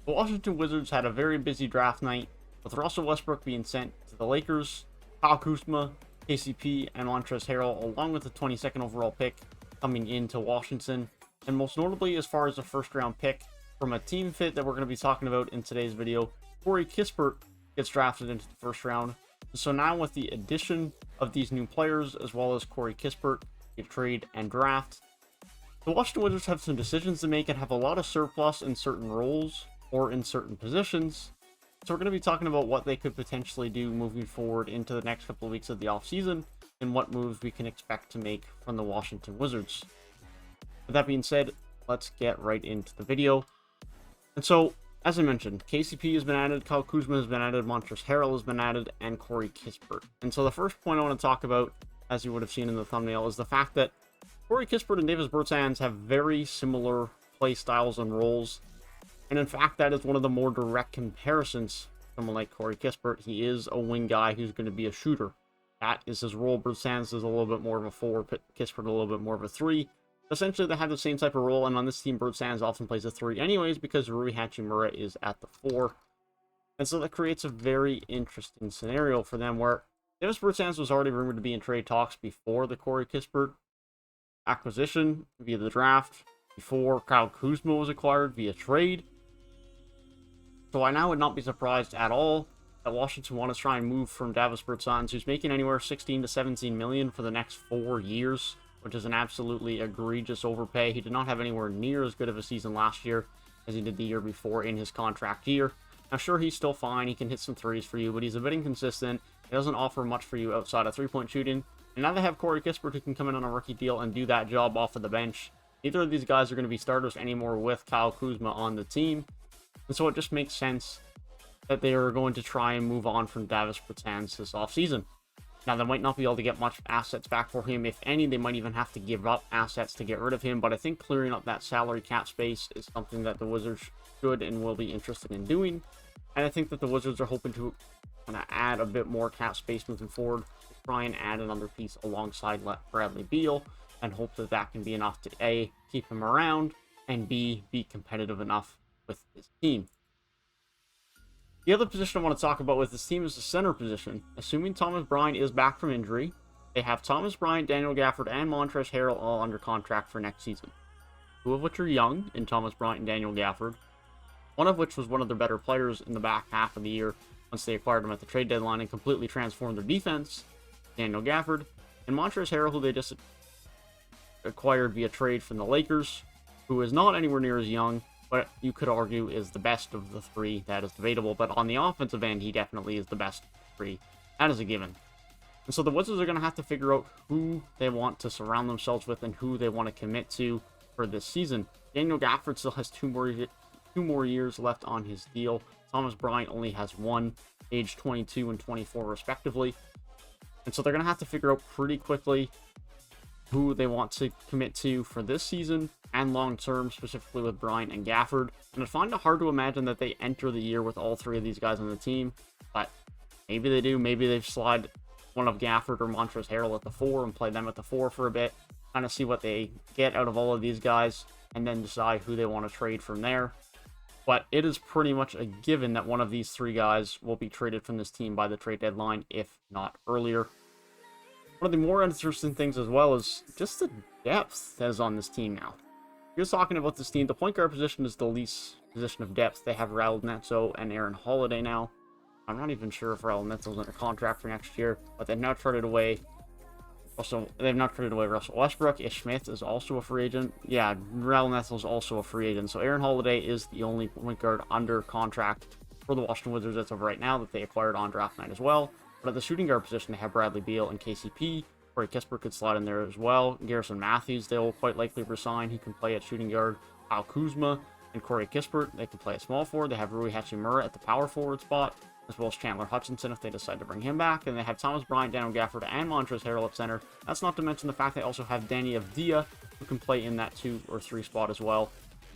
The Washington Wizards had a very busy draft night, with Russell Westbrook being sent to the Lakers, Kyle Kuzma, KCP, and Montrezl Harrell, along with the 22nd overall pick, coming into Washington. And most notably, as far as the first round pick, from a team fit that we're going to be talking about in today's video, Corey Kispert gets drafted into the first round. So now with the addition of these new players, as well as Corey Kispert, you trade and draft, the Washington Wizards have some decisions to make and have a lot of surplus in certain roles or in certain positions. So we're going to be talking about what they could potentially do moving forward into the next couple of weeks of the offseason and what moves we can expect to make from the Washington Wizards. With that being said, let's get right into the video. And so, as I mentioned, KCP has been added, Kyle Kuzma has been added, Montrezl Harrell has been added, and Corey Kispert. And so the first point I want to talk about, as you would have seen in the thumbnail, is the fact that Corey Kispert and Davis Bertans have very similar play styles and roles. And in fact, that is one of the more direct comparisons. Someone like Corey Kispert, he is a wing guy who's going to be a shooter. That is his role. Bertans is a little bit more of a 4, Kispert a little bit more of a 3. Essentially, they have the same type of role, and on this team, Bertans often plays a 3 anyways, because Rui Hachimura is at the 4. And so that creates a very interesting scenario for them, where Davis Bertans was already rumored to be in trade talks before the Corey Kispert acquisition via the draft, before Kyle Kuzma was acquired via trade. So I now would not be surprised at all that Washington want to try and move from Davis Bertans, who's making anywhere 16 to 17 million for the next 4 years, which is an absolutely egregious overpay. He did not have anywhere near as good of a season last year as he did the year before in his contract year. Now, sure, he's still fine. He can hit some threes for you, but he's a bit inconsistent. He doesn't offer much for you outside of three-point shooting. And now they have Corey Kispert, who can come in on a rookie deal and do that job off of the bench. Neither of these guys are going to be starters anymore with Kyle Kuzma on the team. And so it just makes sense that they are going to try and move on from Davis Bertans this offseason. Now, they might not be able to get much assets back for him. If any, they might even have to give up assets to get rid of him. But I think clearing up that salary cap space is something that the Wizards should and will be interested in doing. And I think that the Wizards are hoping to kind of add a bit more cap space moving forward, to try and add another piece alongside Bradley Beal, and hope that that can be enough to A, keep him around, and B, be competitive enough with his team. The other position I want to talk about with this team is the center position. Assuming Thomas Bryant is back from injury, they have Thomas Bryant, Daniel Gafford, and Montrezl Harrell all under contract for next season. 2 of which are young in Thomas Bryant and Daniel Gafford. One of which was one of their better players in the back half of the year once they acquired him at the trade deadline and completely transformed their defense, Daniel Gafford. And Montrezl Harrell, who they just acquired via trade from the Lakers, who is not anywhere near as young, but you could argue is the best of the 3. That is debatable, but on the offensive end, he definitely is the best of the 3. That is a given. And so the Wizards are going to have to figure out who they want to surround themselves with and who they want to commit to for this season. Daniel Gafford still has 2 more years left on his deal. Thomas Bryant only has 1, age 22 and 24 respectively. And so they're going to have to figure out pretty quickly who they want to commit to for this season and long term, specifically with Bryant and Gafford. And I find it hard to imagine that they enter the year with all 3 of these guys on the team, but maybe they do. Maybe they slide one of Gafford or Montrezl Harrell at the 4 and play them at the 4 for a bit, kind of see what they get out of all of these guys, and then decide who they want to trade from there. But it is pretty much a given that one of these 3 guys will be traded from this team by the trade deadline, if not earlier. One of the more interesting things as well is just the depth that is on this team now. You're talking about this team, the point guard position is the least position of depth. They have Raul Neto and Aaron Holiday now. I'm not even sure if Raul Neto's under contract for next year, but they've now traded away Russell Westbrook. Ish Smith is also a free agent. Yeah, Raul Neto is also a free agent. So Aaron Holiday is the only point guard under contract for the Washington Wizards as of right now that they acquired on draft night as well. But at the shooting guard position, they have Bradley Beal and KCP. Corey Kispert could slide in there as well. Garrison Matthews, they will quite likely resign. He can play at shooting guard. Kyle Kuzma and Corey Kispert, they can play at small forward. They have Rui Hachimura at the power forward spot, as well as Chandler Hutchinson if they decide to bring him back. And they have Thomas Bryant, Daniel Gafford, and Montrezl Harrell at center. That's not to mention the fact they also have Danny Avdija, who can play in that 2 or 3 spot as well.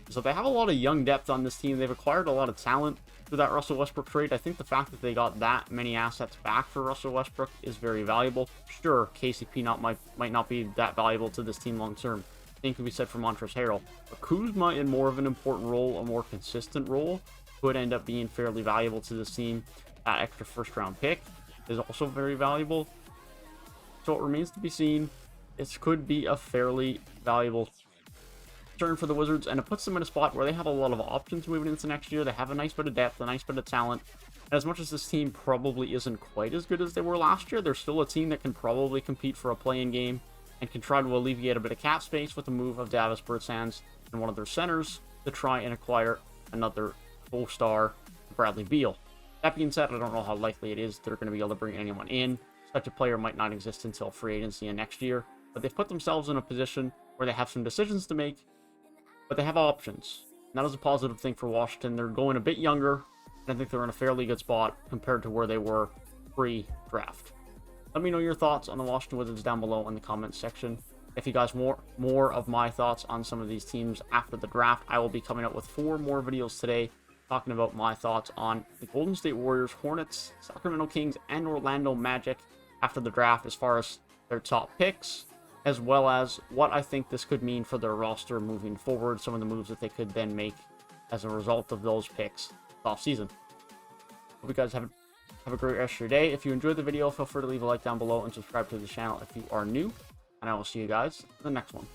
So they have a lot of young depth on this team. They've acquired a lot of talent through that Russell Westbrook trade. I think the fact that they got that many assets back for Russell Westbrook is very valuable. Sure, KCP might not be that valuable to this team long term. I Same can be said for Montrezl Harrell. But Kuzma in more of an important role, a more consistent role, could end up being fairly valuable to this team. That extra first-round pick is also very valuable. So it remains to be seen. This could be a fairly valuable turn for the Wizards, and it puts them in a spot where they have a lot of options moving into next year. They have a nice bit of depth, a nice bit of talent. And as much as this team probably isn't quite as good as they were last year, they're still a team that can probably compete for a play-in game and can try to alleviate a bit of cap space with the move of Davis Bertans and one of their centers to try and acquire another full-star Bradley Beal. That being said, I don't know how likely it is they're going to be able to bring anyone in. Such a player might not exist until free agency and next year, but they've put themselves in a position where they have some decisions to make, but they have options. And that is a positive thing for Washington. They're going a bit younger, and I think they're in a fairly good spot compared to where they were pre-draft. Let me know your thoughts on the Washington Wizards down below in the comments section. If you guys want more of my thoughts on some of these teams after the draft, I will be coming out with 4 more videos today talking about my thoughts on the Golden State Warriors, Hornets, Sacramento Kings, and Orlando Magic after the draft as far as their top picks, as well as what I think this could mean for their roster moving forward, some of the moves that they could then make as a result of those picks off season. Hope you guys have a great rest of your day. If you enjoyed the video, feel free to leave a like down below and subscribe to the channel if you are new, and I will see you guys in the next one.